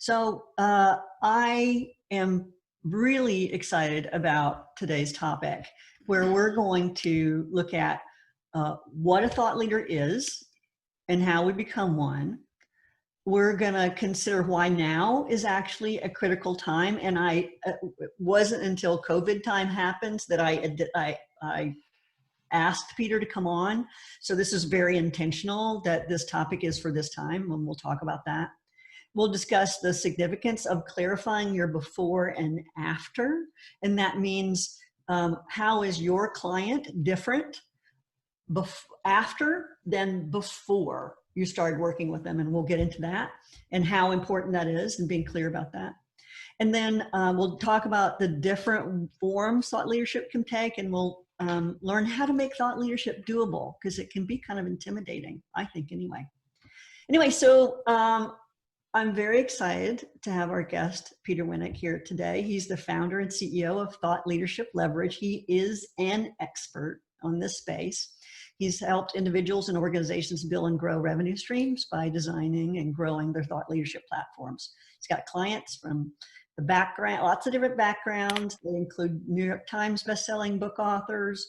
So I am really excited about today's topic, where we're going to look at what a thought leader is and how we become one. We're going to consider why now is actually a critical time. And it wasn't until COVID time happens that I asked Peter to come on. So this is very intentional that this topic is for this time, and we'll talk about that. We'll discuss the significance of clarifying your before and after. And that means how is your client different after than before you started working with them? And we'll get into that and how important that is and being clear about that. And then we'll talk about the different forms thought leadership can take, and we'll learn how to make thought leadership doable, because it can be kind of intimidating, I think, anyway. So I'm very excited to have our guest, Peter Winick, here today. He's the founder and CEO of Thought Leadership Leverage. He is an expert on this space. He's helped individuals and organizations build and grow revenue streams by designing and growing their thought leadership platforms. He's got clients from the background, lots of different backgrounds. They include New York Times bestselling book authors,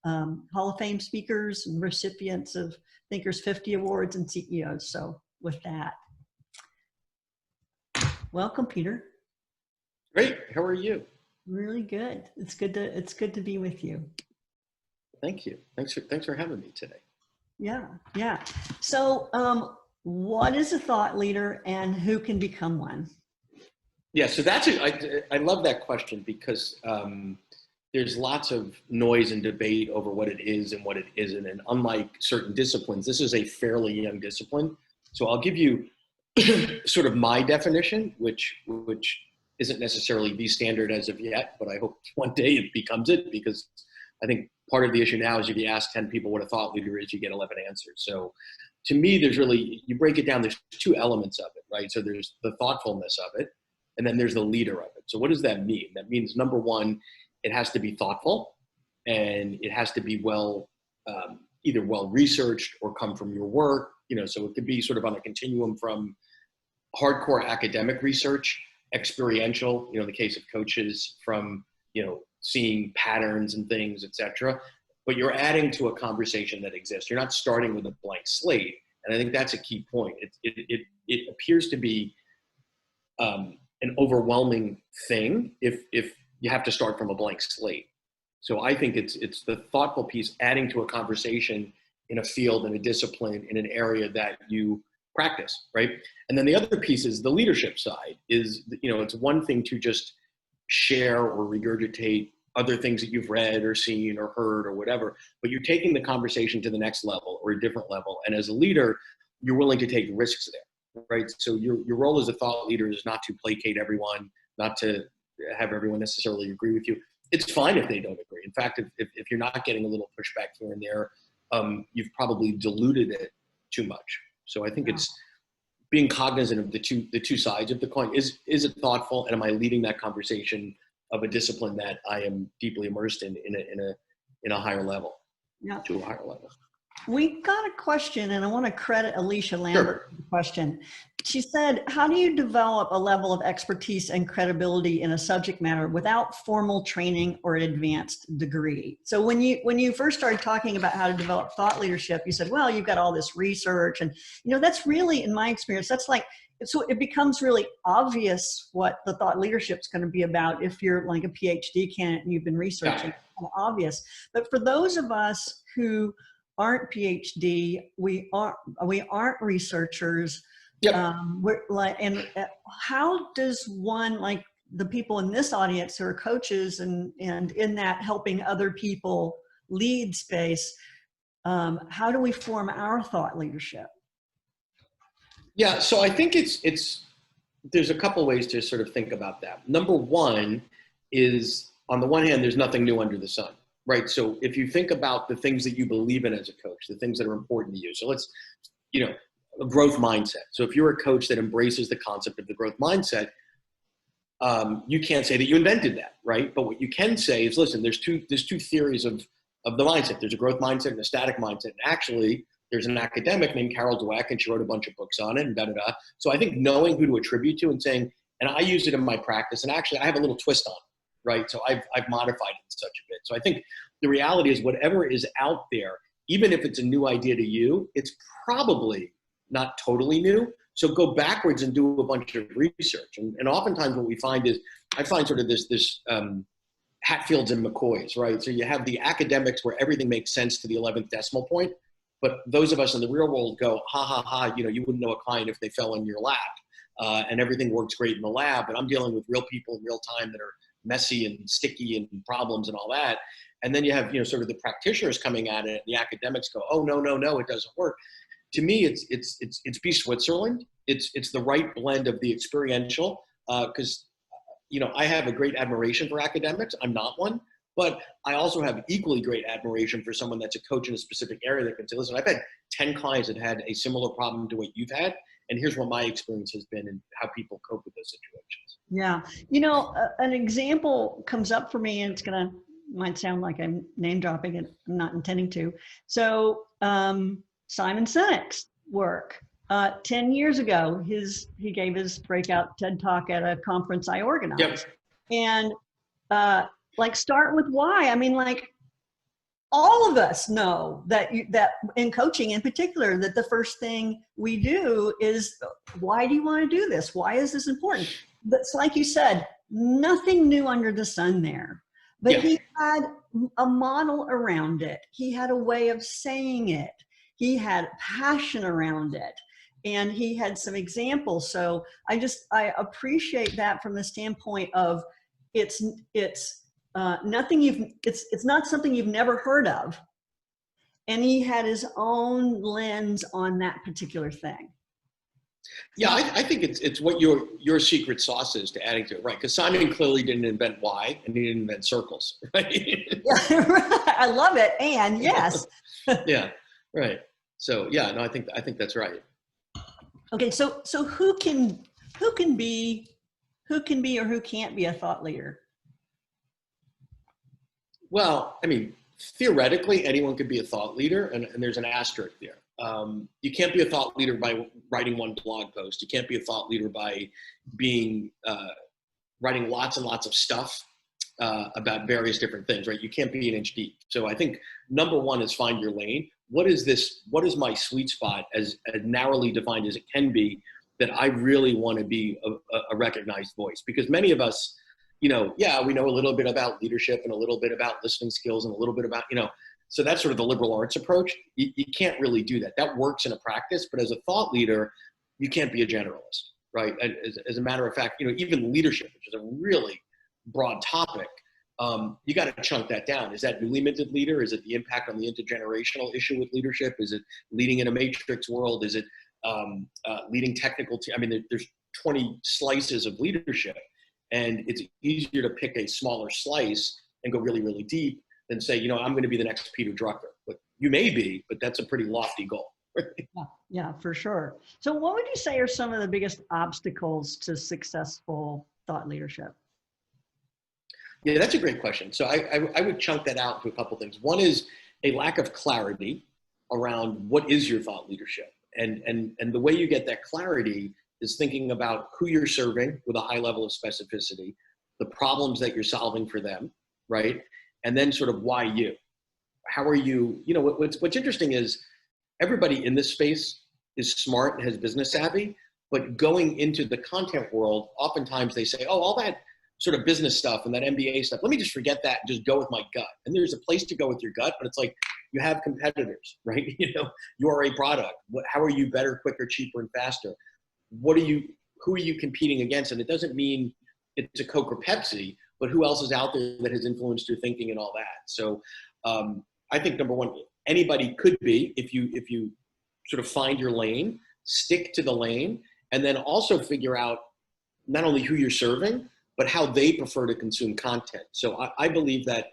Hall of Fame speakers, and recipients of Thinkers 50 Awards and CEOs. So with that, welcome, Peter. Great. How are you? Really good. It's good to be with you. Thank you. Thanks for having me today. Yeah. So, what is a thought leader, and who can become one? Yeah. So I love that question, because there's lots of noise and debate over what it is and what it isn't. And unlike certain disciplines, this is a fairly young discipline. So I'll give you sort of my definition, which isn't necessarily the standard as of yet, but I hope one day it becomes it, because I think part of the issue now is if you ask 10 people what a thought leader is, you get 11 answers. So to me, you break it down, there's two elements of it, right? So there's the thoughtfulness of it, and then there's the leader of it. So what does that mean? That means, number one, it has to be thoughtful, and it has to be either well-researched or come from your work. So it could be sort of on a continuum from hardcore academic research, experiential, in the case of coaches, from, seeing patterns and things, etc. But you're adding to a conversation that exists. You're not starting with a blank slate. And I think that's a key point. It appears to be an overwhelming thing if you have to start from a blank slate. So I think it's the thoughtful piece, adding to a conversation in a field, in a discipline, in an area that you practice, right? And then the other piece is the leadership side. It's one thing to just share or regurgitate other things that you've read or seen or heard or whatever, but you're taking the conversation to the next level or a different level. And as a leader, you're willing to take risks there, right? So your role as a thought leader is not to placate everyone, not to have everyone necessarily agree with you. It's fine if they don't agree. In fact, if you're not getting a little pushback here and there, you've probably diluted it too much. So I think it's being cognizant of the two sides of the coin. Is it thoughtful, and am I leading that conversation of a discipline that I am deeply immersed in a higher level, to a higher level? We got a question, and I want to credit Alicia Lambert for the question. She said, how do you develop a level of expertise and credibility in a subject matter without formal training or an advanced degree? So when you first started talking about how to develop thought leadership, you said, well, you've got all this research. And, that's really, in my experience, that's like, so it becomes really obvious what the thought leadership is going to be about if you're like a PhD candidate and you've been researching. It's kind of obvious. But for those of us who aren't PhD, we aren't researchers. Yep. How does one, like the people in this audience who are coaches and in that helping other people lead space, how do we form our thought leadership? Yeah, so I think there's a couple ways to sort of think about that. Number one is, on the one hand, there's nothing new under the sun, right? So if you think about the things that you believe in as a coach, the things that are important to you. So let's, a growth mindset. So if you're a coach that embraces the concept of the growth mindset, you can't say that you invented that, right? But what you can say is, listen, there's two theories of the mindset. There's a growth mindset and a static mindset. And actually, there's an academic named Carol Dweck, and she wrote a bunch of books on it, and da-da-da. So I think knowing who to attribute to and saying, and I use it in my practice, and actually I have a little twist on it, right? So I've modified it such a bit. So I think the reality is whatever is out there, even if it's a new idea to you, it's probably not totally new. So go backwards and do a bunch of research. And oftentimes what we find is, I find sort of this Hatfields and McCoys, right? So you have the academics where everything makes sense to the 11th decimal point, but those of us in the real world go, ha, ha, ha, you wouldn't know a client if they fell in your lap, and everything works great in the lab, but I'm dealing with real people in real time that are messy and sticky and problems and all that. And then you have, sort of the practitioners coming at it, and the academics go, oh, no, it doesn't work. To me, it's be Switzerland. It's the right blend of the experiential, because I have a great admiration for academics. I'm not one, but I also have equally great admiration for someone that's a coach in a specific area that can say, listen, I've had 10 clients that had a similar problem to what you've had, and here's what my experience has been and how people cope with those situations. Yeah. An example comes up for me, and might sound like I'm name dropping it. I'm not intending to. So Simon Sinek's work. 10 years ago, he gave his breakout TED Talk at a conference I organized. Yep. And start with why. I mean, all of us know that in coaching in particular, that the first thing we do is, why do you want to do this? Why is this important? But it's like you said, nothing new under the sun there. But yeah. He had a model around it. He had a way of saying it. He had passion around it. And he had some examples. So I appreciate that from the standpoint of it's not something you've never heard of. And he had his own lens on that particular thing. Yeah, I think it's what your secret sauce is to adding to it, right? Because Simon clearly didn't invent why, and he didn't invent circles, right? Yeah, right. I love it, and yes. Yeah, right. So yeah, no, I think that's right. Okay, so who can be or who can't be a thought leader? Well, I mean, theoretically, anyone could be a thought leader, and there's an asterisk there. You can't be a thought leader by writing one blog post. You can't be a thought leader by writing lots and lots of stuff about various different things, right? You can't be an inch deep. So I think number one is find your lane. What is my sweet spot, as narrowly defined as it can be, that I really want to be a recognized voice? Because many of us, we know a little bit about leadership and a little bit about listening skills and a little bit about, so that's sort of the liberal arts approach. You can't really do that. That works in a practice, but as a thought leader, you can't be a generalist, right? As a matter of fact, even leadership, which is a really broad topic, you got to chunk that down. Is that newly minted leader? Is it the impact on the intergenerational issue with leadership? Is it leading in a matrix world? Is it leading technical team? I mean, there's 20 slices of leadership, and it's easier to pick a smaller slice and go really, really deep than say, I'm going to be the next Peter Drucker. But you may be, but that's a pretty lofty goal. Yeah, for sure. So what would you say are some of the biggest obstacles to successful thought leadership? Yeah, that's a great question. So I would chunk that out to a couple things. One is a lack of clarity around what is your thought leadership. And the way you get that clarity is thinking about who you're serving with a high level of specificity, the problems that you're solving for them, right? And then sort of why you. How are you, what's interesting is everybody in this space is smart and has business savvy, but going into the content world, oftentimes they say, oh, all that sort of business stuff and that MBA stuff, let me just forget that and just go with my gut. And there's a place to go with your gut, but it's like you have competitors, right? You are a product. How are you better, quicker, cheaper, and faster? Who are you competing against? And it doesn't mean it's a Coke or Pepsi, but who else is out there that has influenced your thinking and all that? So I think number one, anybody could be, if you sort of find your lane, stick to the lane, and then also figure out not only who you're serving, but how they prefer to consume content. So I believe that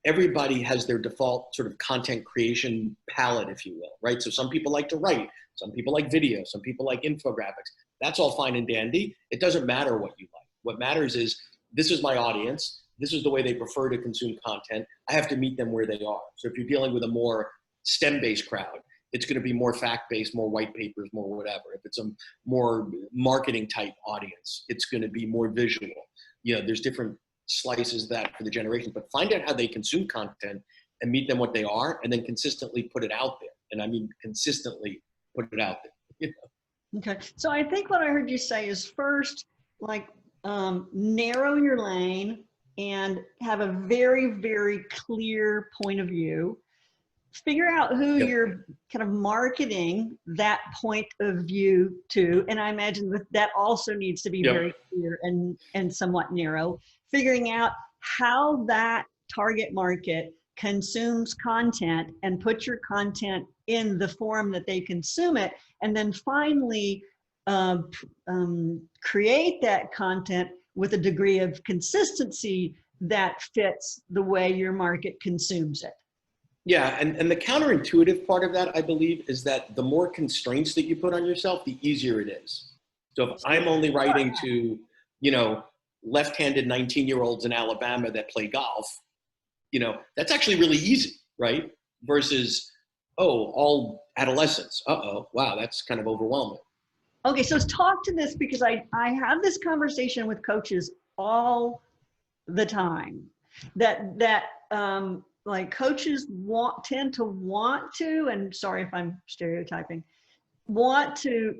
everybody has their default sort of content creation palette, if you will, right? So some people like to write, some people like video, some people like infographics. That's all fine and dandy. It doesn't matter what you like. What matters is, this is my audience. This is the way they prefer to consume content. I have to meet them where they are. So if you're dealing with a more STEM-based crowd, it's going to be more fact-based, more white papers, more whatever. If it's a more marketing type audience, it's going to be more visual. You know, there's different slices of that for the generations, but find out how they consume content and meet them what they are, and then consistently put it out there. And I mean, consistently put it out there. You know? Okay. So I think what I heard you say is first, like, narrow your lane and have a very, very clear point of view. Figure out who Yep. you're kind of marketing that point of view to. And I imagine that also needs to be Yep. very clear and somewhat narrow. Figuring out how that target market consumes content and put your content in the form that they consume it. And then finally, create that content with a degree of consistency that fits the way your market consumes it. Yeah, and the counterintuitive part of that, I believe, is that the more constraints that you put on yourself, the easier it is. So if I'm only writing to, you know, left-handed 19-year-olds in Alabama that play golf, you know, that's actually really easy, right? Versus, oh, all adolescents. Uh-oh, wow, that's kind of overwhelming. Okay, so let's talk to this, because I have this conversation with coaches all the time that like coaches tend to want to, and sorry if I'm stereotyping, want to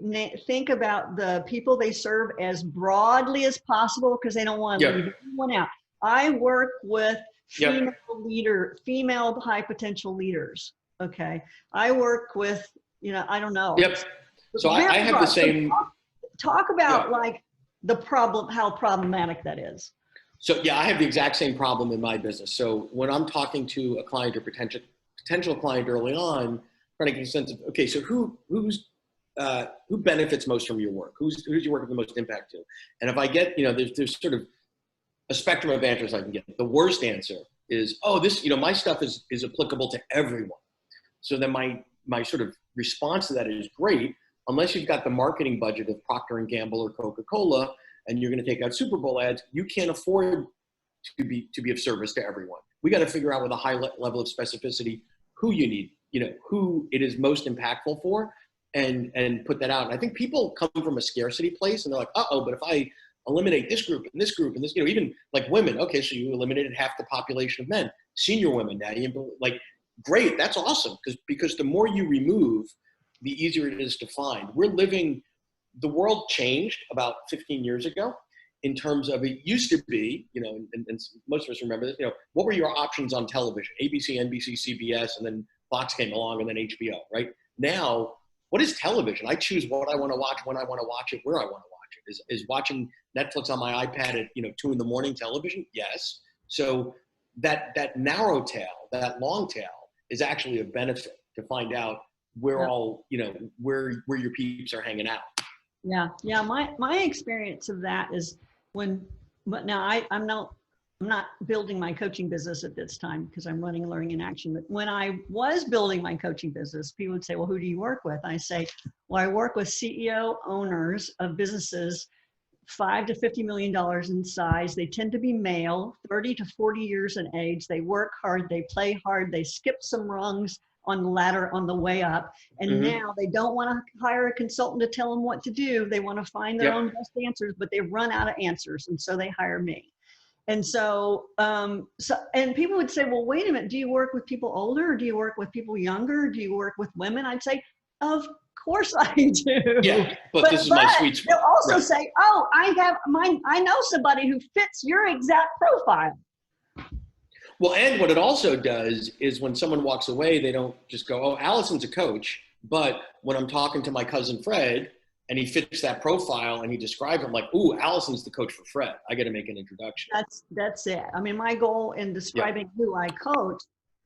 think about the people they serve as broadly as possible because they don't want to Yep. leave anyone out. I work with Yep. female high potential leaders. Okay, I work with, you know, I don't know. Yep. So I have the same. Talk about Yeah. like the problem, how problematic that is. So yeah, I have the exact same problem in my business. So when I'm talking to a client or potential client early on, trying to get a sense of, okay, so who benefits most from your work? Who's your work have the most impact to? And if I get, you know, there's sort of a spectrum of answers I can get. The worst answer is, oh, this, you know, my stuff is applicable to everyone. So then my sort of response to that is, great, unless you've got the marketing budget of Procter and Gamble or Coca-Cola, and you're going to take out Super Bowl ads, you can't afford to be of service to everyone. We got to figure out with a high level of specificity who you need, you know, who it is most impactful for, and put that out. And I think people come from a scarcity place, and they're like, uh-oh, but if I eliminate this group and this group and this, you know, even like women, okay, so you eliminated half the population of men, senior women, now you, like, great, that's awesome, because the more you remove, the easier it is to find. The world changed about 15 years ago in terms of, it used to be, you know, and most of us remember this, you know, what were your options on television? ABC, NBC, CBS, and then Fox came along, and then HBO, right? Now, what is television? I choose what I want to watch, when I want to watch it, where I want to watch it. Is watching Netflix on my iPad at, you know, 2 a.m. television? Yes. So that narrow tail, that long tail is actually a benefit to find out where all, you know, where your peeps are hanging out. Yeah. My experience of that is but now I'm not building my coaching business at this time because I'm running Learning in Action. But when I was building my coaching business, people would say, well, who do you work with? I say, well, I work with CEO owners of businesses $5 to $50 million in size. They tend to be male, 30 to 40 years in age. They work hard, they play hard, they skip some rungs on the ladder on the way up. And now they don't want to hire a consultant to tell them what to do. They want to find their own best answers, but they've run out of answers. And so they hire me. And so, and people would say, well, wait a minute, do you work with people older? Or do you work with people younger? Do you work with women? I'd say, of course I do. Yeah, but this is my sweet spot. They'll also say, oh, I know somebody who fits your exact profile. Well, and what it also does is when someone walks away, they don't just go, oh, Alison's a coach. But when I'm talking to my cousin Fred and he fits that profile and he describes it, I'm like, ooh, Alison's the coach for Fred. I got to make an introduction. That's it. I mean, my goal in describing who I coach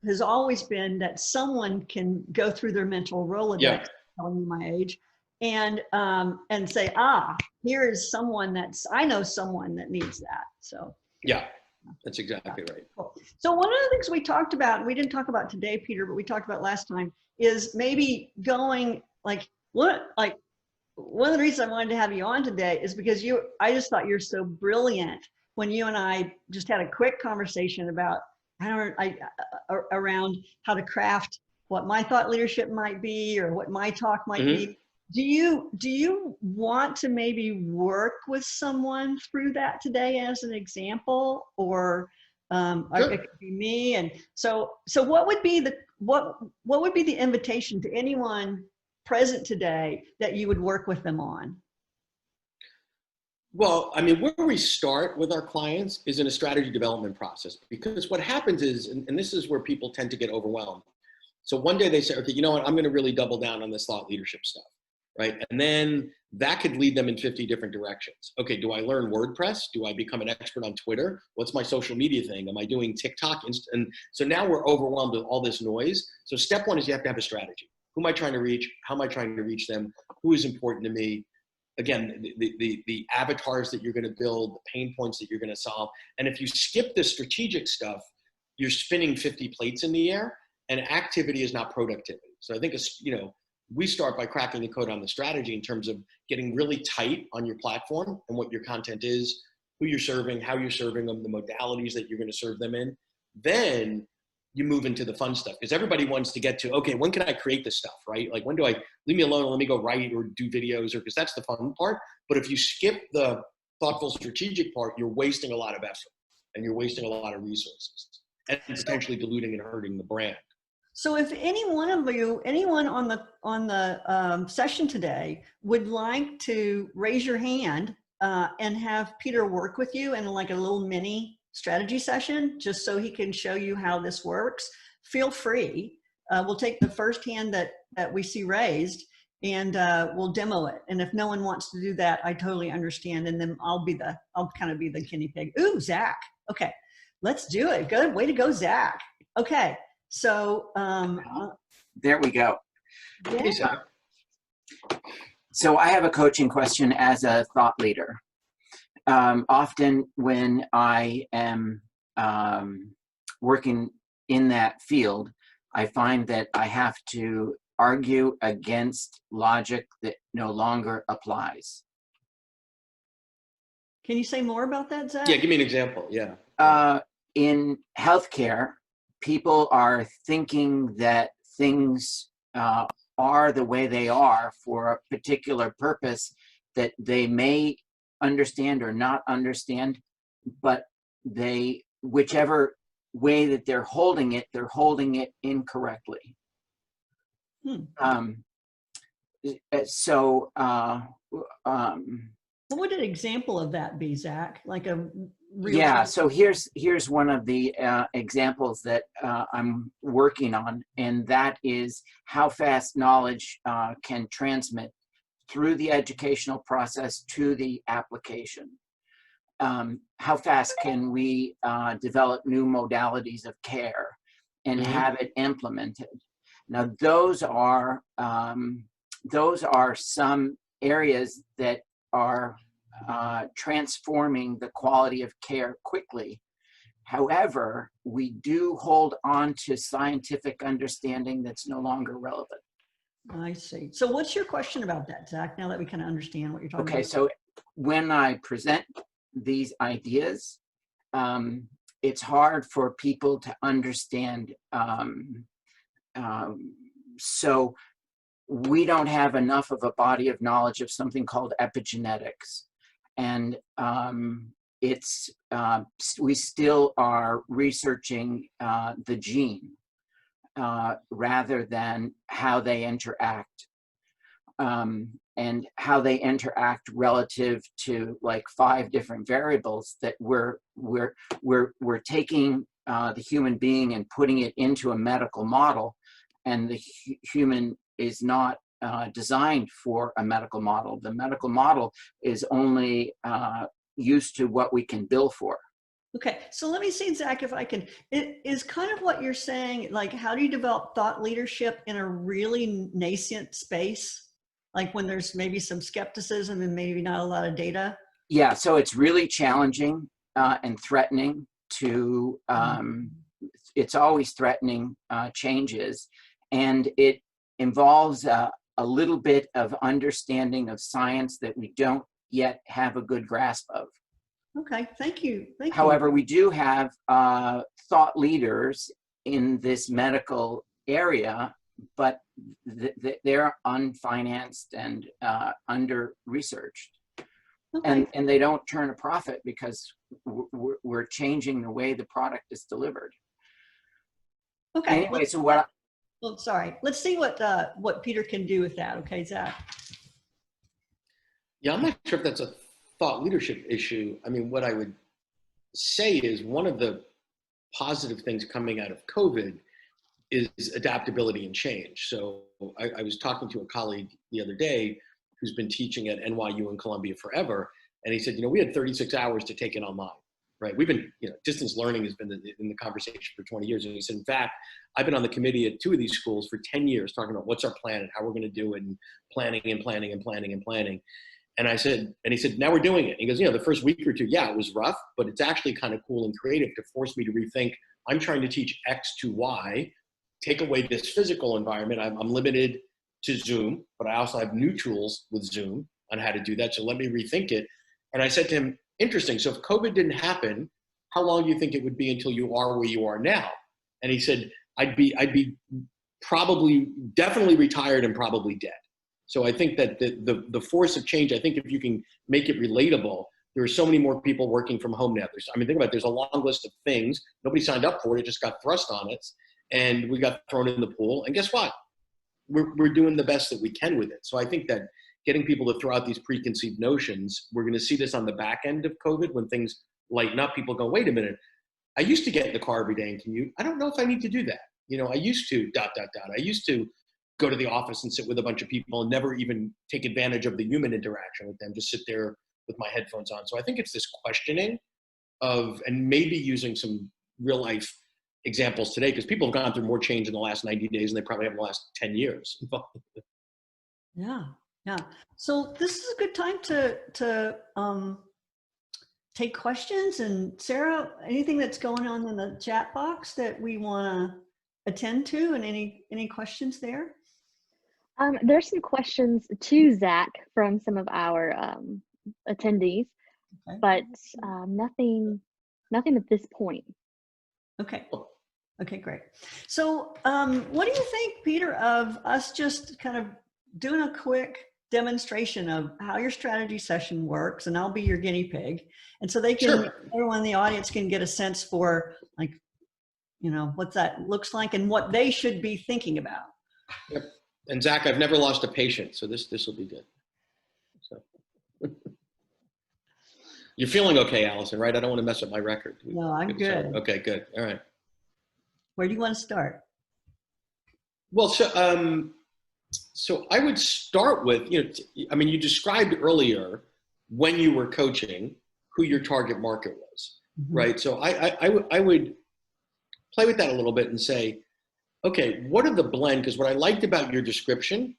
has always been that someone can go through their mental Rolodex, telling you my age, and say, here is someone I know someone that needs that. So yeah. That's exactly right. Cool. So one of the things we talked about, and we didn't talk about today, Peter, but we talked about last time, is maybe going one of the reasons I wanted to have you on today is because I just thought you're so brilliant when you and I just had a quick conversation about around how to craft what my thought leadership might be or what my talk might Mm-hmm. be. Do you want to maybe work with someone through that today as an example, or Sure. it could be me? And so what would be the invitation to anyone present today that you would work with them on? Well, I mean, where we start with our clients is in a strategy development process, because what happens is, and this is where people tend to get overwhelmed. So one day they say, okay, you know what, I'm going to really double down on this thought leadership stuff, right? And then that could lead them in 50 different directions. Okay, do I learn WordPress? Do I become an expert on Twitter? What's my social media thing? Am I doing TikTok? And so now we're overwhelmed with all this noise. So step one is you have to have a strategy. Who am I trying to reach? How am I trying to reach them? Who is important to me? Again, the avatars that you're going to build, the pain points that you're going to solve. And if you skip the strategic stuff, you're spinning 50 plates in the air, and activity is not productivity. So I think, we start by cracking the code on the strategy in terms of getting really tight on your platform and what your content is, who you're serving, how you're serving them, the modalities that you're going to serve them in. Then you move into the fun stuff, because everybody wants to get to, okay, when can I create this stuff, right? Like, when do I leave me alone and let me go write or do videos, or because that's the fun part. But if you skip the thoughtful strategic part, you're wasting a lot of effort and you're wasting a lot of resources and potentially diluting and hurting the brand. So if anyone on the session today would like to raise your hand and have Peter work with you in like a little mini strategy session, just so he can show you how this works, feel free. We'll take the first hand that we see raised, and we'll demo it. And if no one wants to do that, I totally understand. And then I'll kind of be the guinea pig. Ooh, Zach. Okay, let's do it. Good way to go, Zach. Okay. So there we go. Yeah. So I have a coaching question as a thought leader. Often when I am working in that field, I find that I have to argue against logic that no longer applies. Can you say more about that, Zach? Yeah, give me an example. Yeah. In healthcare, people are thinking that things are the way they are for a particular purpose that they may understand or not understand, but whichever way that they're holding it incorrectly. What would an example of that be, Zach? Like a real yeah, so here's one of the examples that I'm working on, and that is how fast knowledge can transmit through the educational process to the application. How fast can we develop new modalities of care and have it implemented? Now, those are some areas that are transforming the quality of care quickly. However, we do hold on to scientific understanding that's no longer relevant. I see. So what's your question about that, Zach, now that we kind of understand what you're talking about? Okay, so when I present these ideas, it's hard for people to understand. So we don't have enough of a body of knowledge of something called epigenetics. And we still are researching the gene rather than how they interact. And how they interact relative to like 5 different variables that we're taking the human being and putting it into a medical model, and the human is not designed for a medical model. The medical model is only used to what we can bill for. Okay, so let me see, Zach, if I can. It is kind of what you're saying, like, how do you develop thought leadership in a really nascent space? Like when there's maybe some skepticism and maybe not a lot of data? Yeah, so it's really challenging and threatening to, it's always threatening changes. And it involves a little bit of understanding of science that we don't yet have a good grasp of. Okay, thank you. However, we do have thought leaders in this medical area but they're unfinanced and under-researched. Okay. And they don't turn a profit because we're changing the way the product is delivered. Okay. Anyway, so what? Well, sorry. Let's see what Peter can do with that. Okay, Zach. Yeah, I'm not sure if that's a thought leadership issue. I mean, what I would say is one of the positive things coming out of COVID is adaptability and change. So I was talking to a colleague the other day who's been teaching at NYU and Columbia forever. And he said, we had 36 hours to take it online, right? We've been, distance learning has been in the conversation for 20 years. And he said, in fact, I've been on the committee at 2 of these schools for 10 years talking about what's our plan and how we're going to do it and planning and planning and planning and planning. And I said, and he said, now we're doing it. He goes, the first week or two, yeah, it was rough, but it's actually kind of cool and creative to force me to rethink. I'm trying to teach X to Y, take away this physical environment. I'm limited to Zoom, but I also have new tools with Zoom on how to do that. So let me rethink it. And I said to him, interesting. So if COVID didn't happen, how long do you think it would be until you are where you are now? And he said, I'd be probably definitely retired and probably dead. So I think that the force of change, I think if you can make it relatable, there are so many more people working from home now. Think about it, there's a long list of things. Nobody signed up for it, it just got thrust on us. And we got thrown in the pool. And guess what? We're doing the best that we can with it. So I think that getting people to throw out these preconceived notions, we're going to see this on the back end of COVID when things lighten up. People go, wait a minute, I used to get in the car every day and commute. I don't know if I need to do that. I used to ... I used to go to the office and sit with a bunch of people and never even take advantage of the human interaction with them, just sit there with my headphones on. So I think it's this questioning of, and maybe using some real life examples today, because people have gone through more change in the last 90 days than they probably have in the last 10 years. Yeah. So this is a good time to take questions. And Sarah, anything that's going on in the chat box that we want to attend to, and any questions there? There's some questions to Zach from some of our attendees, Okay. but nothing at this point. Okay, great. So what do you think, Peter, of us just kind of doing a quick demonstration of how your strategy session works, and I'll be your guinea pig. And so they can, Sure. Everyone in the audience can get a sense for what that looks like and what they should be thinking about. Yep. And Zach, I've never lost a patient, so this will be good. So. You're feeling okay, Allison, right? I don't want to mess up my record. No, I'm good. Okay, good. All right. Where do you want to start? Well, so I would start with, you described earlier when you were coaching who your target market was, right? So I would play with that a little bit and say, okay, what are the blend? Because what I liked about your description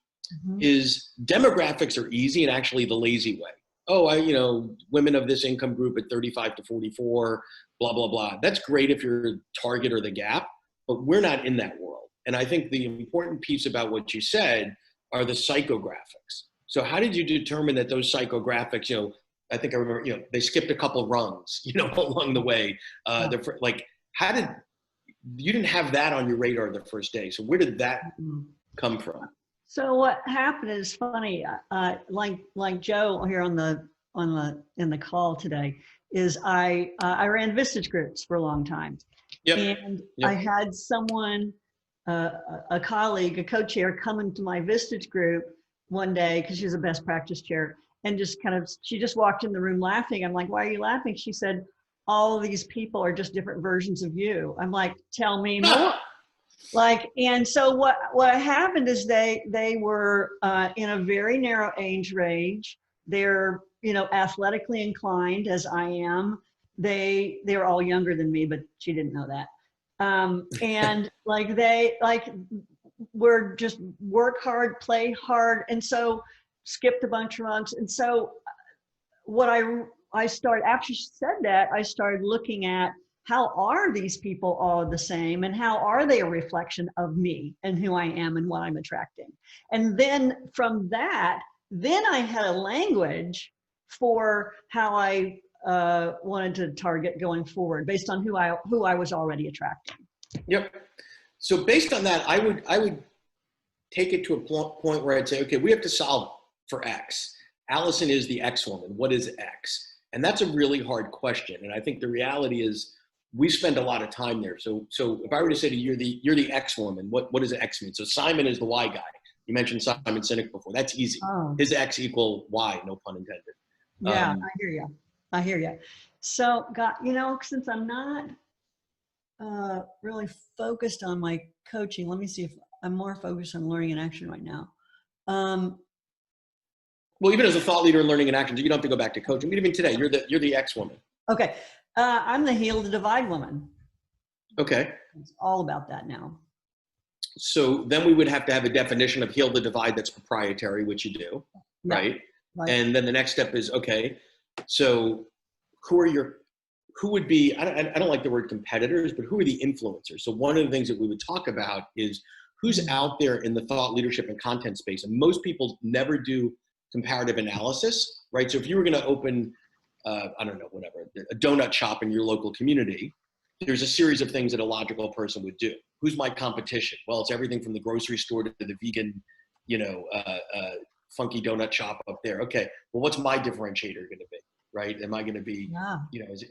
is demographics are easy and actually the lazy way. Oh, women of this income group at 35 to 44, blah, blah, blah. That's great if you're Target or the Gap, but we're not in that world. And I think the important piece about what you said are the psychographics. So how did you determine that those psychographics, I think I remember, they skipped a couple rungs, along the way. You didn't have that on your radar the first day. So where did that come from? So what happened is funny, like Joe here in the call today, is I ran Vistage groups for a long time. Yep. And I had someone, a colleague, a co-chair, come into my Vistage group one day because she was a best practice chair, and she just walked in the room laughing. I'm like, why are you laughing? She said, all of these people are just different versions of you. I'm like, tell me more. And so what happened is they were in a very narrow age range. They're, athletically inclined as I am. They were all younger than me, but she didn't know that. And they were just work hard, play hard. And so skipped a bunch of rungs. And so what I started, after she said that, I started looking at how are these people all the same, and how are they a reflection of me and who I am and what I'm attracting. And then from that, then I had a language for how I wanted to target going forward based on who I was already attracting. Yep. So based on that, I would take it to a point where I'd say, okay, we have to solve for X. Alison is the X woman. What is X? And that's a really hard question. And I think the reality is we spend a lot of time there. So if I were to say to you, you're the X woman, what does X mean? So Simon is the Y guy. You mentioned Simon Sinek before. That's easy. Oh. His X equal Y, no pun intended. Yeah, I hear you. I hear you. So, since I'm not really focused on my coaching, let me see if I'm more focused on learning and action right now. Well, even as a thought leader in learning and action, you don't have to go back to coaching. Even today, you're the X woman. Okay. I'm the heal the divide woman. Okay. It's all about that now. So then we would have to have a definition of heal the divide that's proprietary, which you do, Yeah. right? And then the next step is, okay, so who would be, I don't like the word competitors, but who are the influencers? So one of the things that we would talk about is who's out there in the thought leadership and content space. And most people never do comparative analysis, right? So if you were going to open, I don't know, whatever, a donut shop in your local community, there's a series of things that a logical person would do. Who's my competition? Well, it's everything from the grocery store to the vegan, funky donut shop up there. Okay, well, what's my differentiator going to be, right? Am I going to be,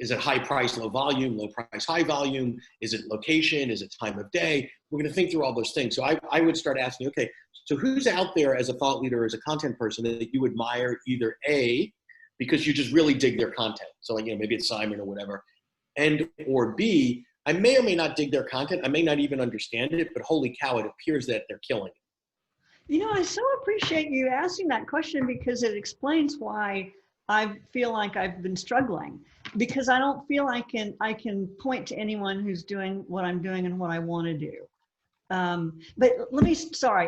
is it high price, low volume, low price, high volume? Is it location? Is it time of day? We're going to think through all those things. So I would start asking, okay, so who's out there as a thought leader, as a content person that you admire, either A, because you just really dig their content. So maybe it's Simon or whatever. And or B, I may or may not dig their content. I may not even understand it, but holy cow, it appears that they're killing it. I so appreciate you asking that question, because it explains why I feel like I've been struggling, because I don't feel I can point to anyone who's doing what I'm doing and what I want to do. But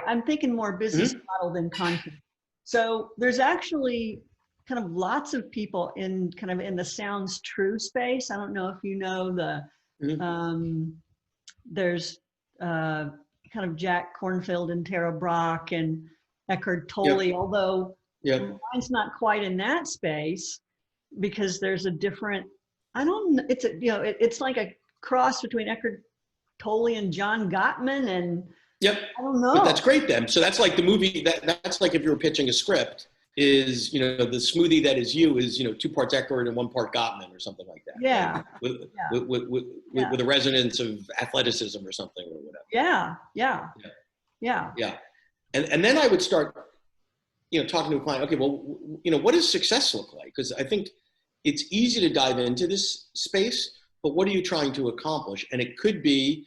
I'm thinking more business model than content. So there's actually kind of lots of people in the sounds true space. I don't know if you know there's kind of Jack Kornfield and Tara Brach and Eckhart Tolle, although mine's not quite in that space, because there's a different, it's like a cross between Eckhart Tolle and John Gottman, and I don't know. But that's great then. So that's like the movie, that's like if you were pitching a script, is, the smoothie that is you is, 2 parts Eckhart and 1 part Gottman or something like that. Yeah. Right? With a resonance of athleticism or something or whatever. Yeah. And then I would start, talking to a client, okay, well, what does success look like? Because I think it's easy to dive into this space, but what are you trying to accomplish? And it could be,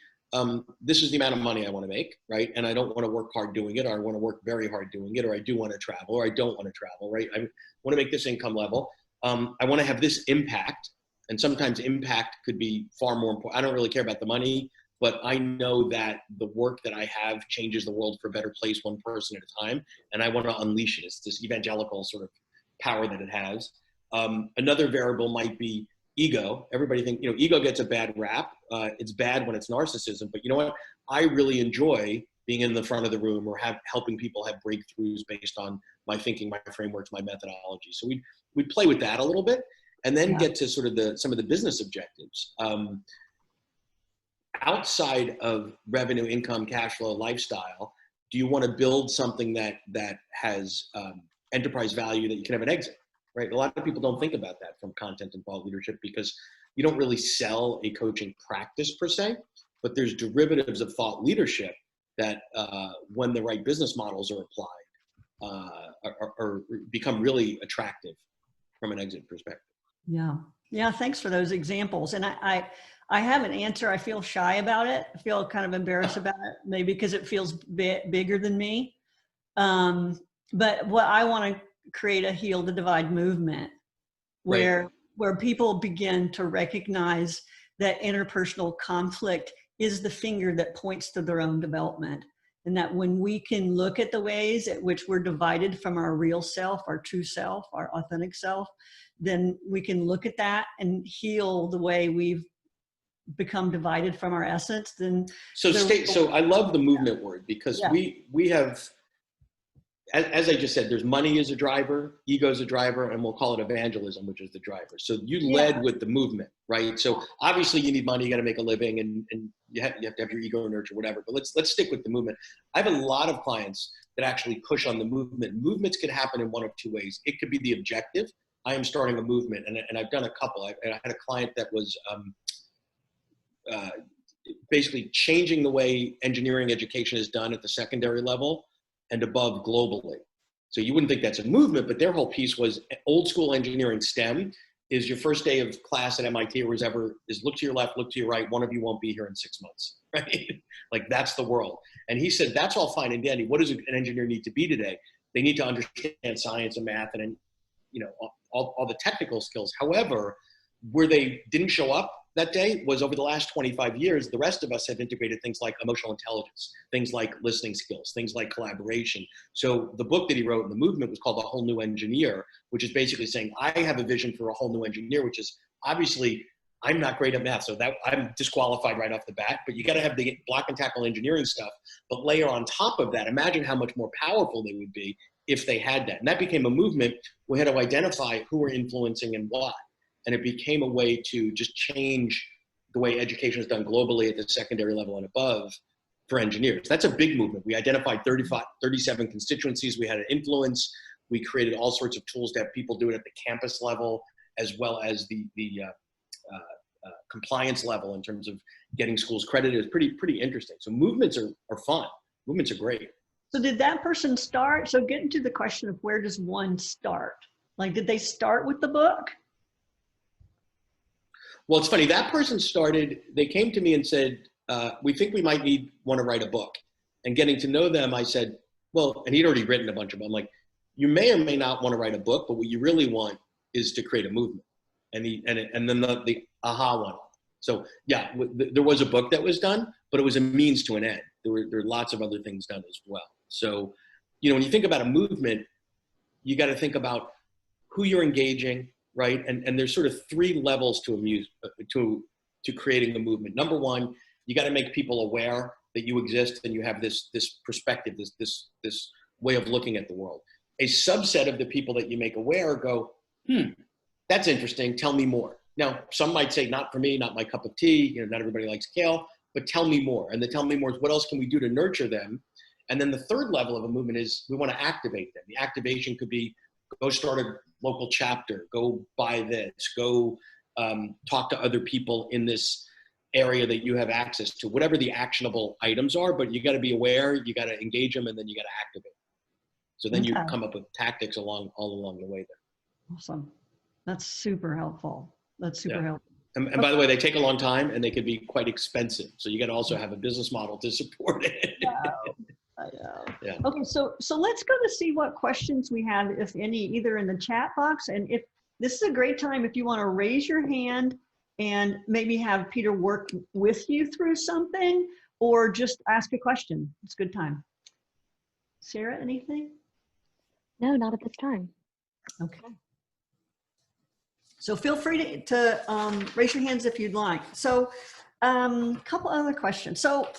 this is the amount of money I want to make, right? And I don't want to work hard doing it, or I want to work very hard doing it, or I do want to travel, or I don't want to travel, right? I want to make this income level. I want to have this impact. And sometimes impact could be far more important. I don't really care about the money, but I know that the work that I have changes the world for a better place, one person at a time. And I want to unleash it. It's this evangelical sort of power that it has. Another variable might be ego. Everybody think, ego gets a bad rap. It's bad when it's narcissism, but you know what? I really enjoy being in the front of the room, or helping people have breakthroughs based on my thinking, my frameworks, my methodology. So we'd play with that a little bit, and then get to sort of some of the business objectives. Outside of revenue, income, cash flow, lifestyle, do you want to build something that has enterprise value that you can have an exit? Right. A lot of people don't think about that from content and thought leadership, because you don't really sell a coaching practice per se, but there's derivatives of thought leadership that when the right business models are applied, or become really attractive from an exit perspective. Yeah. Thanks for those examples. And I have an answer. I feel shy about it. I feel kind of embarrassed about it, maybe because it feels bigger than me. But what I want to create a heal the divide movement where people begin to recognize that interpersonal conflict is the finger that points to their own development. And that when we can look at the ways at which we're divided from our real self, our true self, our authentic self, then we can look at that and heal the way we've become divided from our essence. Then so I love the movement word, because we have, as I just said, there's money as a driver, ego as a driver, and we'll call it evangelism, which is the driver. So you led with the movement, right? So obviously you need money, you got to make a living, and you have to have your ego nurture, whatever. But let's stick with the movement. I have a lot of clients that actually push on the movement. Movements could happen in one of two ways. It could be the objective. I am starting a movement, and I've done a couple. I had a client that was basically changing the way engineering education is done at the secondary level and above globally. So you wouldn't think that's a movement, but their whole piece was old school engineering STEM is your first day of class at MIT or wherever is look to your left, look to your right. One of you won't be here in 6 months, right? Like that's the world. And he said, that's all fine and dandy. What does an engineer need to be today? They need to understand science and math and, all the technical skills. However, where they didn't show up that day was over the last 25 years, the rest of us have integrated things like emotional intelligence, things like listening skills, things like collaboration. So the book that he wrote in the movement was called A Whole New Engineer, which is basically saying, I have a vision for a whole new engineer, which is obviously, I'm not great at math, so that I'm disqualified right off the bat, but you gotta have the block and tackle engineering stuff, but layer on top of that, imagine how much more powerful they would be if they had that. And that became a movement. We had to identify who we're influencing and why. And it became a way to just change the way education is done globally at the secondary level and above for engineers. That's a big movement. We identified 37 constituencies. We had an influence. We created all sorts of tools to have people do it at the campus level, as well as the compliance level in terms of getting schools credited. It's pretty interesting. So movements are fun. Movements are great. So did that person start? So getting to the question of where does one start? Like, did they start with the book? Well, it's funny, that person they came to me and said, we think we might want to write a book. And getting to know them, I said, well, and he'd already written a bunch of them. I'm like, you may or may not want to write a book, but what you really want is to create a movement. And then the aha went on. So yeah, there was a book that was done, but it was a means to an end. There were lots of other things done as well. So, when you think about a movement, you got to think about who you're engaging, right? And there's sort of three levels to creating a movement. Number one, you got to make people aware that you exist and you have this perspective, this way of looking at the world. A subset of the people that you make aware go, that's interesting. Tell me more. Now, some might say, not for me, not my cup of tea. Not everybody likes kale, but tell me more. And the tell me more is what else can we do to nurture them? And then the third level of a movement is we want to activate them. The activation could be go start a local chapter, go buy this, go talk to other people in this area that you have access to, whatever the actionable items are, but you got to be aware, you got to engage them, and then you got to activate. So then you come up with tactics all along the way there. Awesome. That's super helpful. That's super helpful. And by the way, they take a long time and they could be quite expensive. So you got to also have a business model to support it. Yeah. Okay, so let's go to see what questions we have, if any, either in the chat box. And if this is a great time, if you want to raise your hand and maybe have Peter work with you through something, or just ask a question. It's a good time. Sarah, anything? No, not at this time. Okay. So feel free to raise your hands if you'd like. So a couple other questions. So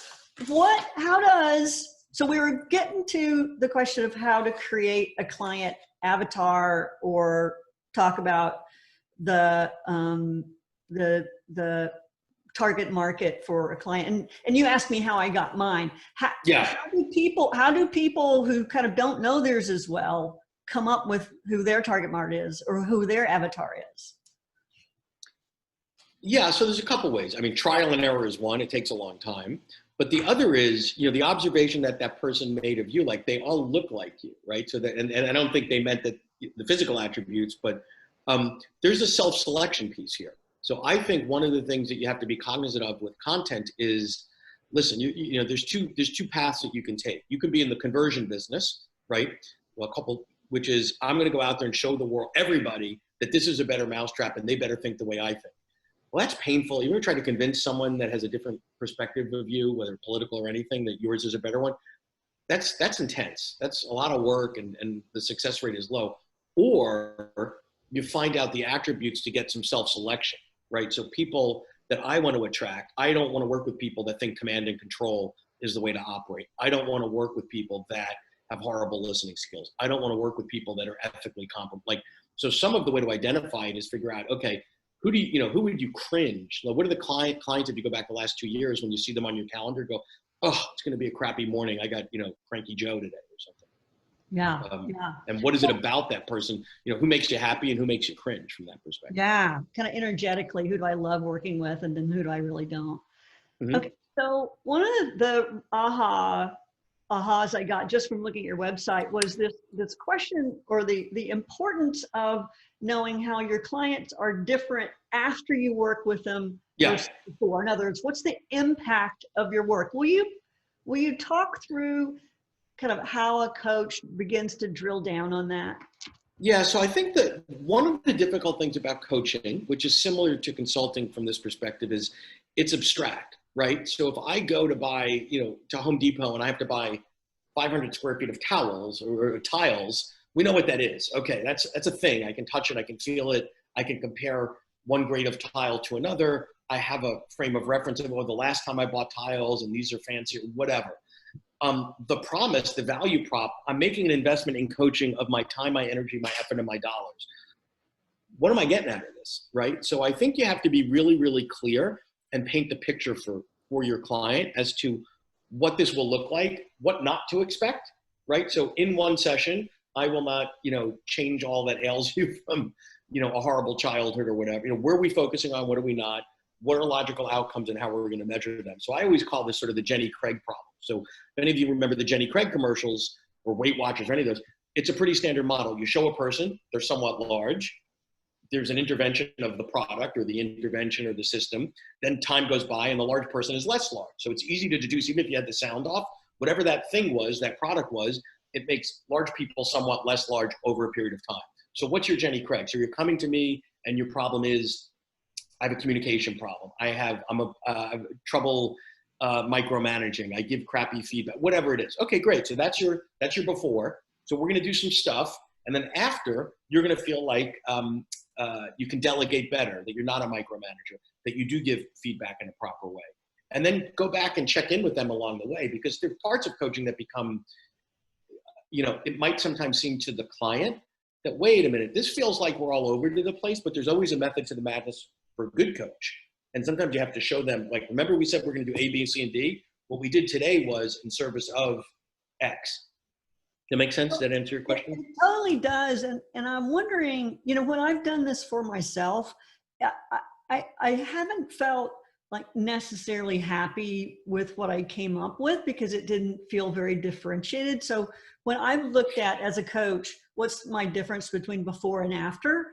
so we were getting to the question of how to create a client avatar or talk about the target market for a client. And you asked me how I got mine. How do people who kind of don't know theirs as well come up with who their target market is or who their avatar is? Yeah, so there's a couple ways. I mean, trial and error is one. It takes a long time. But the other is, the observation that person made of you, like they all look like you, right? So that, and I don't think they meant that the physical attributes, but there's a self-selection piece here. So I think one of the things that you have to be cognizant of with content is, listen, there's two paths that you can take. You can be in the conversion business, right? Well, which is I'm going to go out there and show the world, everybody, that this is a better mousetrap and they better think the way I think. Well, that's painful. You ever try to convince someone that has a different perspective of you, whether political or anything, that yours is a better one? That's intense. That's a lot of work, and the success rate is low. Or you find out the attributes to get some self-selection, right? So people that I want to attract, I don't want to work with people that think command and control is the way to operate. I don't want to work with people that have horrible listening skills. I don't want to work with people that are ethically competent. Like, so some of the way to identify it is figure out, okay, who would you cringe? Like, what are the clients, if you go back the last 2 years, when you see them on your calendar, go, oh, it's going to be a crappy morning. I got, cranky Joe today or something. Yeah. And what is it about that person? Who makes you happy and who makes you cringe from that perspective? Yeah. Kind of energetically, who do I love working with? And then who do I really don't? Mm-hmm. Okay. So one of the ahas I got just from looking at your website was this question, or the importance of knowing how your clients are different after you work with them versus before. In other words, what's the impact of your work? Will you talk through kind of how a coach begins to drill down on that? Yeah, so I think that one of the difficult things about coaching, which is similar to consulting from this perspective, is it's abstract, right? So if I go to buy, to Home Depot and I have to buy 500 square feet of towels or tiles, we know what that is. Okay, that's a thing. I can touch it, I can feel it, I can compare one grade of tile to another. I have a frame of reference of, the last time I bought tiles and these are fancier, whatever. The promise, the value prop, I'm making an investment in coaching of my time, my energy, my effort, and my dollars. What am I getting out of this, right? So I think you have to be really, really clear and paint the picture for your client as to what this will look like, what not to expect, right? So in one session, I will not, change all that ails you from, a horrible childhood or whatever. Where are we focusing on? What are we not? What are logical outcomes and how are we going to measure them? So I always call this sort of the Jenny Craig problem. So if any of you remember the Jenny Craig commercials or Weight Watchers or any of those, it's a pretty standard model. You show a person, they're somewhat large. There's an intervention of the product or the intervention or the system. Then time goes by and the large person is less large. So it's easy to deduce, even if you had the sound off, whatever that thing was, that product was, it makes large people somewhat less large over a period of time. So what's your Jenny Craig? So you're coming to me and your problem is, I have a communication problem. I have trouble micromanaging. I give crappy feedback, whatever it is. Okay, great. So that's your before. So we're going to do some stuff. And then after, you're going to feel like you can delegate better, that you're not a micromanager, that you do give feedback in a proper way. And then go back and check in with them along the way, because there are parts of coaching that become, it might sometimes seem to the client that, wait a minute, this feels like we're all over to the place, but there's always a method to the madness for a good coach. And sometimes you have to show them, like, remember we said we're going to do A, B, C, and D? What we did today was in service of X. That make sense? Does that answer your question? It totally does. And I'm wondering, when I've done this for myself, I haven't felt like necessarily happy with what I came up with because it didn't feel very differentiated. So when I've looked at, as a coach, what's my difference between before and after,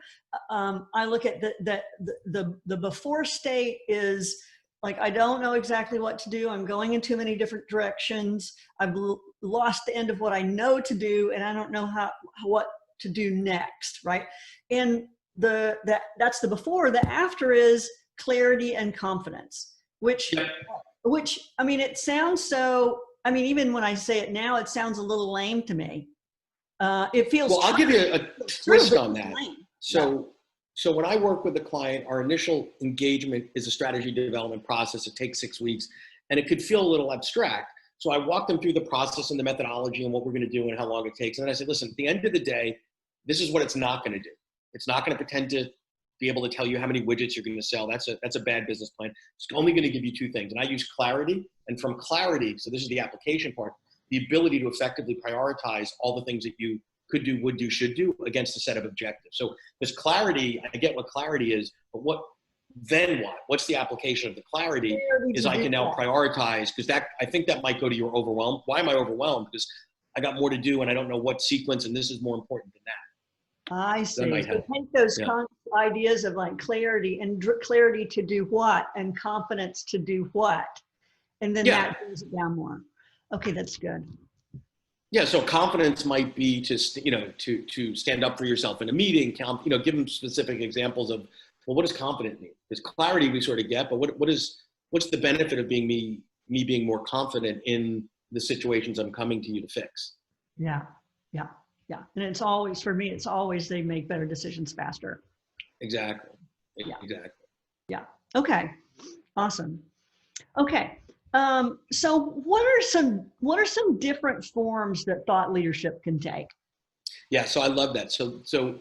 I look at the before state is like, I don't know exactly what to do. I'm going in too many different directions. I've lost the end of what I know to do, and I don't know what to do next, right? And that's the before. The after is clarity and confidence, which I mean, it sounds so, I mean, even when I say it now, it sounds a little lame to me. It feels well, I'll give you a twist on that. Lame. So when I work with a client, our initial engagement is a strategy development process. It takes 6 weeks, and it could feel a little abstract. So I walk them through the process and the methodology and what we're going to do and how long it takes. And then I said, listen, at the end of the day, this is what it's not going to do. It's not going to pretend to be able to tell you how many widgets you're going to sell. That's a bad business plan. It's only going to give you two things. And I use clarity. And from clarity, so this is the application part, the ability to effectively prioritize all the things that you could do, would do, should do against a set of objectives. So there's clarity. I get what clarity is, but then what? What's the application of the clarity is I can now prioritize, because I think that might go to your overwhelm. Why am I overwhelmed? Because I got more to do and I don't know what sequence, and this is more important than that. I see. So take those ideas of like clarity and clarity to do what, and confidence to do what, and then that brings it down more. Okay, that's good. Yeah, so confidence might be to stand up for yourself in a meeting. Give them specific examples of, well, what does confident mean? Because clarity we sort of get, but what's the benefit of me being more confident in the situations I'm coming to you to fix? Yeah. And it's always, for me, it's always they make better decisions faster. Exactly. Yeah. Okay. Awesome. Okay. So what are some different forms that thought leadership can take? Yeah, so I love that. So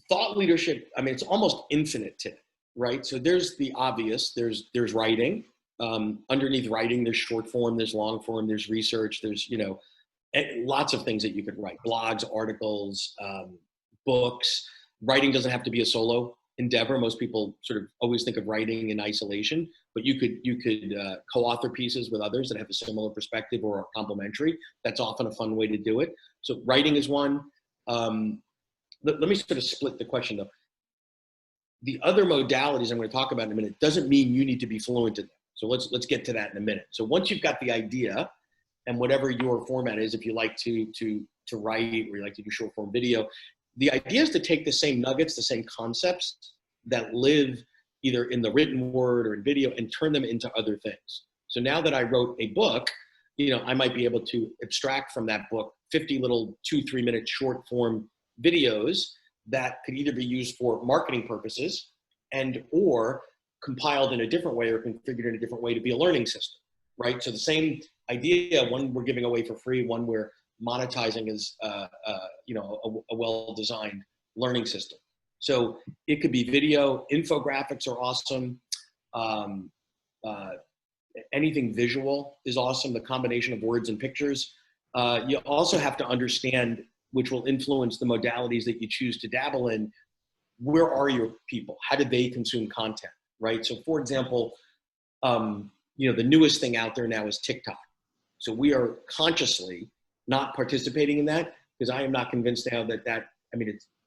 thought leadership, I mean, it's almost infinite today, right? So there's the obvious, there's writing. Underneath writing, there's short form, there's long form, there's research, there's, lots of things that you could write, blogs, articles, books. Writing doesn't have to be a solo endeavor. Most people sort of always think of writing in isolation, but you could co-author pieces with others that have a similar perspective or are complementary. That's often a fun way to do it. So writing is one. Let me sort of split the question though. The other modalities I'm going to talk about in a minute doesn't mean you need to be fluent in them. So let's get to that in a minute. So once you've got the idea and whatever your format is, if you like to write or you like to do short form video, the idea is to take the same nuggets, the same concepts that live either in the written word or in video and turn them into other things. So now that I wrote a book, I might be able to abstract from that book 50 little 2-3 minute short form videos that could either be used for marketing purposes and or compiled in a different way or configured in a different way to be a learning system, right? So the same idea, one we're giving away for free, one we're monetizing as a well-designed learning system. So it could be video, infographics are awesome. Anything visual is awesome. The combination of words and pictures. You also have to understand, which will influence the modalities that you choose to dabble in. Where are your people? How do they consume content, right? So for example, the newest thing out there now is TikTok. So we are consciously not participating in that because I am not convinced now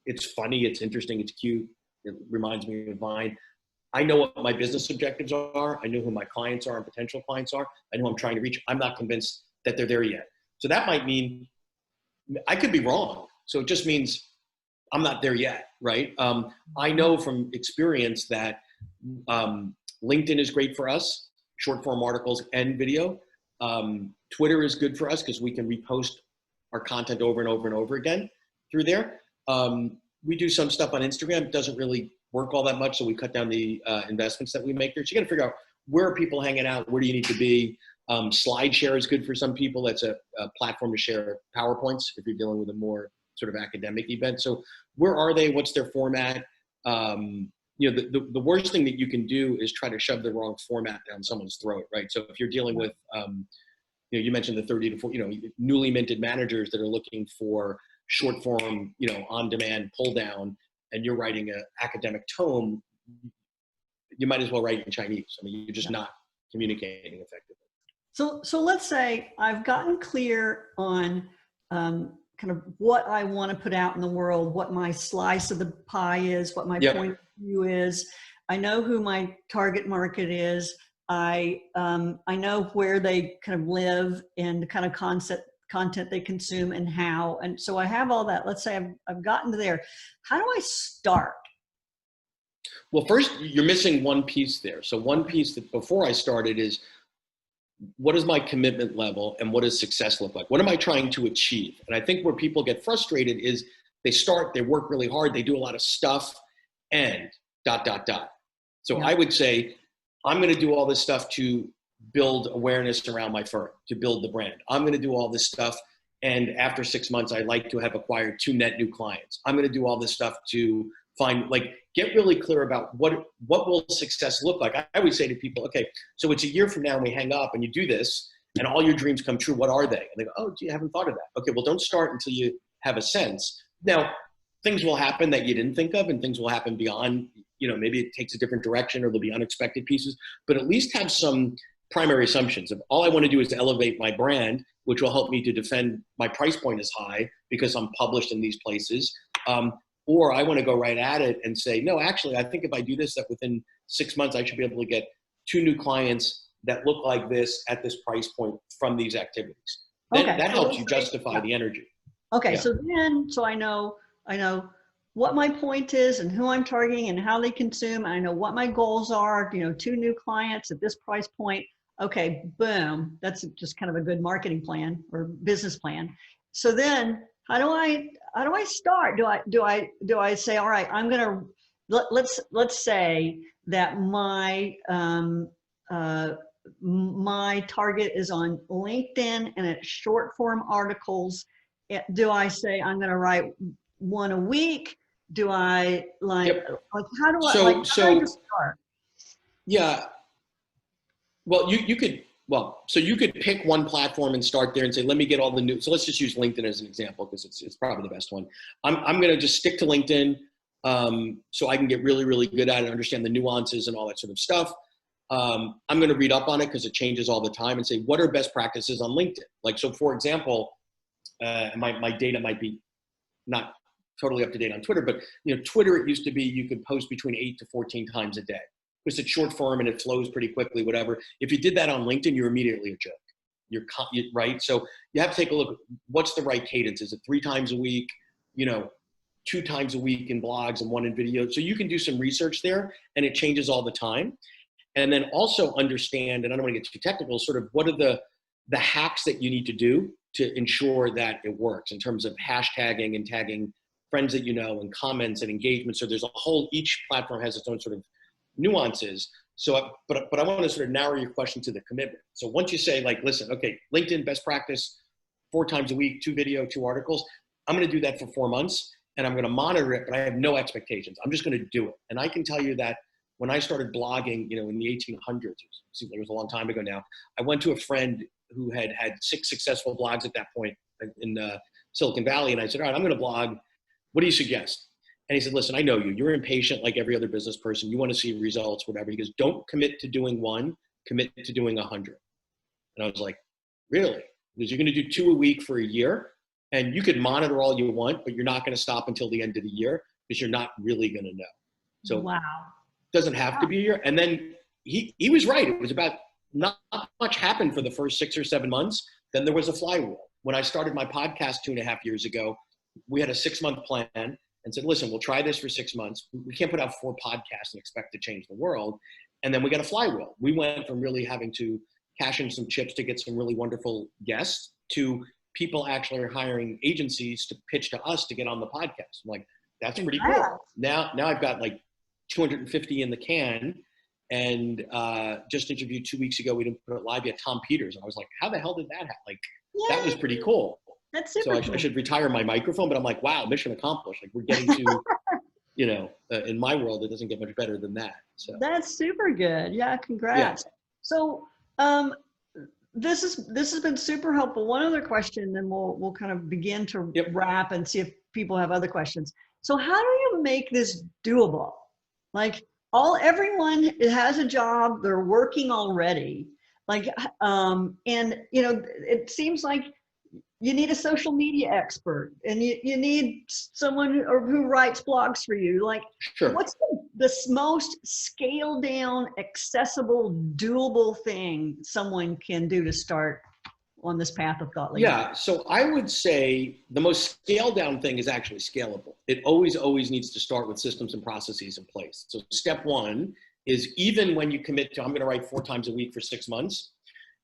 it's funny, it's interesting, it's cute. It reminds me of Vine. I know what my business objectives are. I know who my clients are and potential clients are. I know who I'm trying to reach. I'm not convinced that they're there yet. So that might mean I could be wrong. So it just means I'm not there yet, right? I know from experience that LinkedIn is great for us, short form articles and video. Twitter is good for us because we can repost our content over and over and over again through there. We do some stuff on Instagram. It doesn't really work all that much, so we cut down the investments that we make there. So you got to figure out where are people hanging out, where do you need to be. SlideShare is good for some people. That's a platform to share PowerPoints if you're dealing with a more sort of academic event. So where are they? What's their format? The worst thing that you can do is try to shove the wrong format down someone's throat, right? So if you're dealing with, you mentioned the 30 to 40, newly minted managers that are looking for short form, on-demand pull down, and you're writing an academic tome, you might as well write in Chinese. I mean, you're just not communicating effectively. So let's say I've gotten clear on kind of what I want to put out in the world, what my slice of the pie is, what my point of view is. I know who my target market is. I know where they kind of live and the kind of content they consume and how. And so I have all that. Let's say I've gotten to there. How do I start? Well, first, you're missing one piece there. So one piece that before I started is, what is my commitment level and what does success look like? What am I trying to achieve? And I think where people get frustrated is they work really hard, they do a lot of stuff and ... So I would say, I'm going to do all this stuff to build awareness around my firm, to build the brand. I'm going to do all this stuff. And after 6 months, I'd like to have acquired 2 net new clients. I'm going to do all this stuff to get really clear about what will success look like. I would say to people, okay, so it's a year from now and we hang up and you do this and all your dreams come true. What are they? And they go, oh, gee, I haven't thought of that. Okay, well, don't start until you have a sense. Now, things will happen that you didn't think of and things will happen beyond, maybe it takes a different direction or there'll be unexpected pieces, but at least have some primary assumptions of all I want to do is to elevate my brand, which will help me to defend my price point is high because I'm published in these places. Or I want to go right at it and say, no, actually, I think if I do this, that within 6 months, I should be able to get 2 new clients that look like this at this price point from these activities. Then that helps you justify the energy. Okay, so I know what my point is and who I'm targeting and how they consume. I know what my goals are, 2 new clients at this price point. Okay, boom. That's just kind of a good marketing plan or business plan. So then how do I start? Do I say, all right, I'm going to, let's say that my my target is on LinkedIn and it's short form articles. Do I say I'm going to write one a week? Do I Yep. like how do I So, like how do I so just start? yeah, well, you could, well, so you could pick one platform and start there and say, let me get all the new, so let's just use LinkedIn as an example because it's probably the best one. I'm going to just stick to LinkedIn so I can get really, really good at it, understand the nuances and all that sort of stuff. I'm going to read up on it because it changes all the time and say, what are best practices on LinkedIn? Like, so for example, my data might be not totally up to date on Twitter, but Twitter, it used to be you could post between 8 to 14 times a day. Because it's short form and it flows pretty quickly, whatever. If you did that on LinkedIn, you're immediately a joke. Right? So you have to take a look, what's the right cadence? Is it 3 times a week, 2 times a week in blogs and 1 in video? So you can do some research there and it changes all the time. And then also understand, and I don't want to get too technical, sort of what are the hacks that you need to do to ensure that it works in terms of hashtagging and tagging friends that you know and comments and engagement. So there's a whole, each platform has its own sort of nuances. So, but I want to sort of narrow your question to the commitment. So once you say like, listen, okay, LinkedIn best practice, 4 times a week, 2 video, 2 articles, I'm going to do that for 4 months and I'm going to monitor it, but I have no expectations. I'm just going to do it. And I can tell you that when I started blogging, in the 1800s, it seems like it was a long time ago now, I went to a friend who had 6 successful blogs at that point in Silicon Valley. And I said, all right, I'm going to blog. What do you suggest? And he said, listen, I know you. You're impatient like every other business person. You want to see results, whatever. He goes, don't commit to doing 1, commit to doing 100. And I was like, really? Because you're going to do 2 a week for a year, and you could monitor all you want, but you're not going to stop until the end of the year because you're not really going to know. So Wow. It doesn't have to be a year. And then he was right. It was about not much happened for the first 6 or 7 months. Then there was a flywheel. When I started my podcast 2.5 years ago, we had a 6-month plan and said, listen, we'll try this for 6 months. We can't put out 4 podcasts and expect to change the world. And then we got a flywheel. We went from really having to cash in some chips to get some really wonderful guests to people actually are hiring agencies to pitch to us to get on the podcast. I'm like, that's pretty cool. Now I've got like 250 in the can and just interviewed 2 weeks ago. We didn't put it live yet, Tom Peters. And I was like, how the hell did that happen? Like, that was pretty cool. That's super cool. I should retire my microphone, but I'm like, wow, mission accomplished. Like we're getting to, in my world, it doesn't get much better than that. So that's super good. Yeah, congrats. Yeah. So this has been super helpful. One other question, then we'll kind of begin to wrap and see if people have other questions. So how do you make this doable? Like everyone has a job, they're working already. Like and it seems like you need a social media expert and you need someone who writes blogs for you. Like, sure. What's the most scaled down, accessible, doable thing someone can do to start on this path of thought leadership? Yeah, so I would say the most scaled down thing is actually scalable. It always needs to start with systems and processes in place. So step 1 is even when you commit to, I'm going to write 4 times a week for 6 months,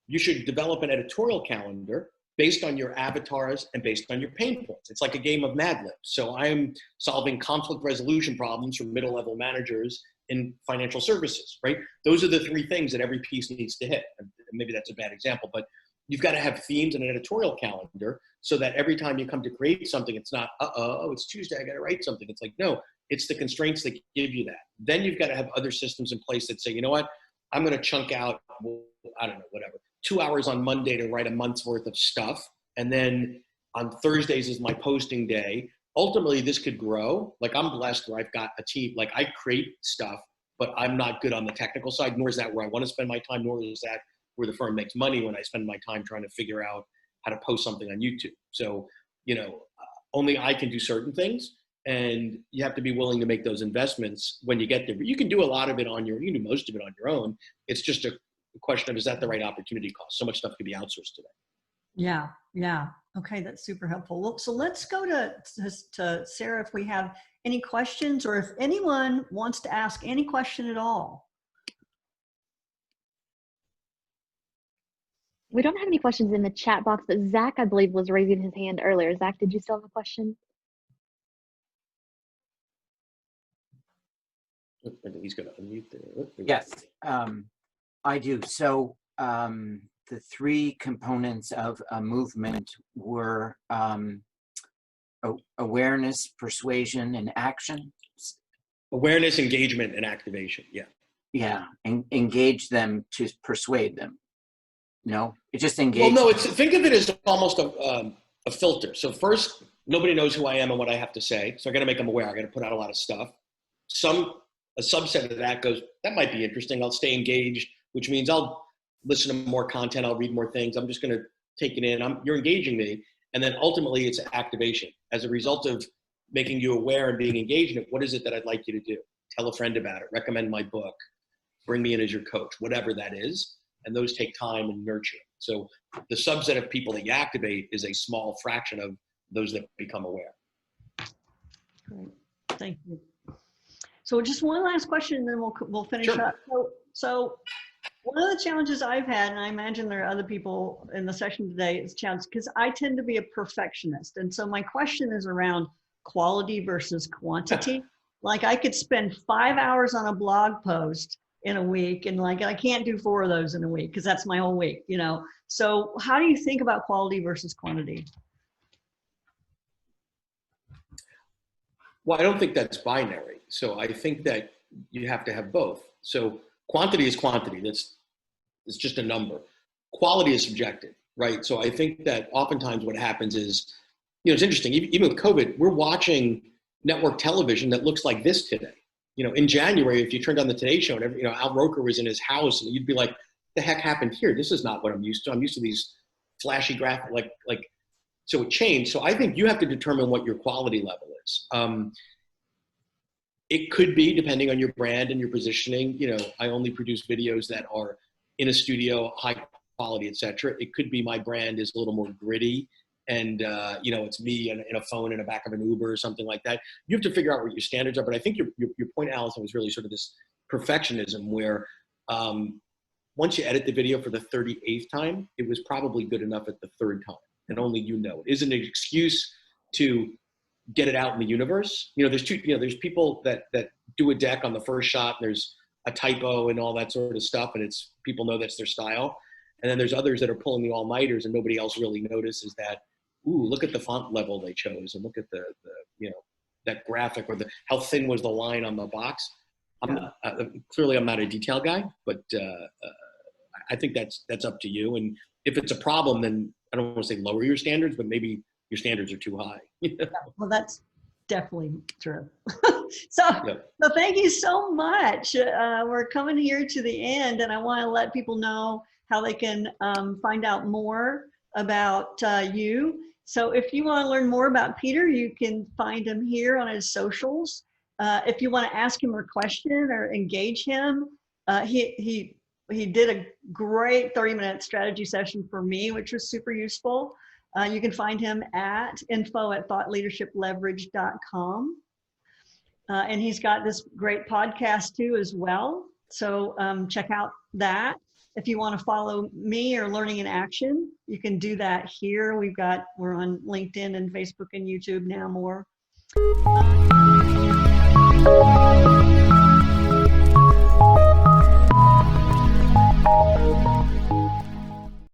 you should develop an editorial calendar based on your avatars and based on your pain points. It's like a game of Mad Libs. So I'm solving conflict resolution problems for middle-level managers in financial services, right? Those are the 3 things that every piece needs to hit. And maybe that's a bad example, but you've got to have themes and an editorial calendar so that every time you come to create something, it's not, it's Tuesday, I got to write something. It's like, no, it's the constraints that give you that. Then you've got to have other systems in place that say, you know what, I'm going to chunk out, I don't know, whatever, 2 hours on Monday to write a month's worth of stuff. And then on Thursdays is my posting day. Ultimately, this could grow. Like I'm blessed where I've got a team, like I create stuff, but I'm not good on the technical side, nor is that where I want to spend my time, nor is that where the firm makes money when I spend my time trying to figure out how to post something on YouTube. So, only I can do certain things and you have to be willing to make those investments when you get there. But you can do a lot of it you can do most of it on your own. It's just a question of, is that the right opportunity cost? So much stuff can be outsourced today. Yeah. Okay, that's super helpful. So let's go to Sarah if we have any questions or if anyone wants to ask any question at all. We don't have any questions in the chat box, but Zach, I believe, was raising his hand earlier. Zach, did you still have a question? He's going to unmute there. Yes, I do. So the three components of a movement were awareness, persuasion, and action. Awareness, engagement, and activation. Yeah. Yeah, and engage them to persuade them. No, it just Well, engage. no, think of it as almost a filter. So first, nobody knows who I am and what I have to say. So I got to make them aware. I got to put out a lot of stuff. A subset of that goes, that might be interesting. I'll stay engaged, which means I'll listen to more content. I'll read more things. I'm just going to take it in. You're engaging me. And then ultimately it's activation. As a result of making you aware and being engaged in it, what is it that I'd like you to do? Tell a friend about it. Recommend my book. Bring me in as your coach, whatever that is. And those take time and nurture. So the subset of people that you activate is a small fraction of those that become aware. Great, thank you. So just one last question, and then we'll finish Sure. up. So one of the challenges I've had, and I imagine there are other people in the session today, is challenge because I tend to be a perfectionist, and so my question is around quality versus quantity. Like I could spend 5 hours on a blog post in a week, and like I can't do 4 of those in a week because that's my whole week, you know. So how do you think about quality versus quantity? Well, I don't think that's binary. So I think that you have to have both. So quantity is quantity. It's just a number. Quality is subjective, right? So I think that oftentimes what happens is, you know, it's interesting. Even with COVID, we're watching network television that looks like this today. You know, in January, if you turned on the Today Show and, you know, Al Roker was in his house, and you'd be like, the heck happened here? This is not what I'm used to. I'm used to these flashy graphics, like, so it changed. So I think you have to determine what your quality level is. It could be, depending on your brand and your positioning, you know, I only produce videos that are in a studio, high quality, et cetera. It could be my brand is a little more gritty and, you know, it's me in a phone in the back of an Uber or something like that. You have to figure out what your standards are. But I think your point, Alison, was really sort of this perfectionism where once you edit the video for the 38th time, it was probably good enough at the 3rd time. And only you know. It isn't an excuse to get it out in the universe. You know, there's people that do a deck on the first shot, and there's a typo and all that sort of stuff, and it's people know that's their style. And then there's others that are pulling the all-nighters, and nobody else really notices that. Ooh, look at the font level they chose, and look at the you know, that graphic, or how thin was the line on the box. Clearly, I'm not a detail guy, but I think that's up to you. And if it's a problem, then I don't want to say lower your standards, but maybe your standards are too high. You know? Well, that's definitely true. So thank you so much. We're coming here to the end, and I want to let people know how they can find out more about you. So if you want to learn more about Peter, you can find him here on his socials. If you want to ask him a question or engage him, he did a great 30-minute strategy session for me, which was super useful. You can find him at info@thoughtleadershipleverage.com. And he's got this great podcast too as well. So check out that. If you want to follow me or Learning in Action, you can do that here. We're on LinkedIn and Facebook and YouTube now more.